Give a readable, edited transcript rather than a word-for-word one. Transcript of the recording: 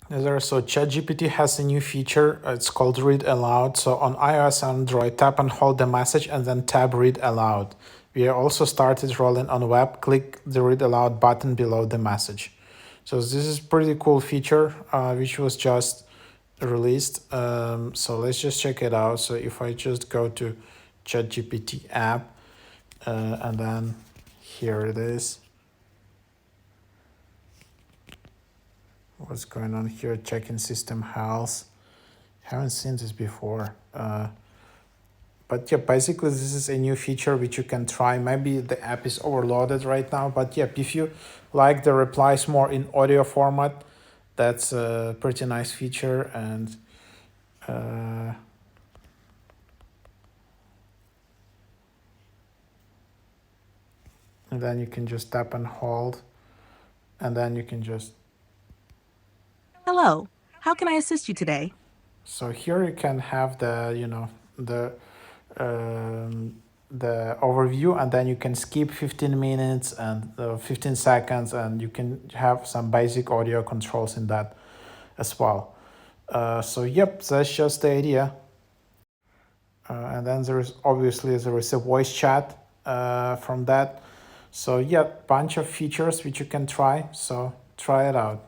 So ChatGPT has a new feature. It's called Read Aloud. So on iOS and Android, tap and hold the message and then tab Read Aloud. We also started rolling on web. Click the Read Aloud button below the message. So this is pretty cool feature, which was just released. So let's just check it out. So if I just go to ChatGPT app, and then here it is. What's going on here? Checking system health. Haven't seen this before. But yeah, basically this is a new feature which you can try. Maybe the app is overloaded right now, but yeah, if you like the replies more in audio format, that's a pretty nice feature. Uh, and then you can just tap and hold, and then you can just. Hello, how can I assist you today? So here you can have the overview, and then you can skip 15 minutes and 15 seconds, and you can have some basic audio controls in that as well. So yep, that's just the idea. And then there is a voice chat from that. So yeah, bunch of features which you can try. So try it out.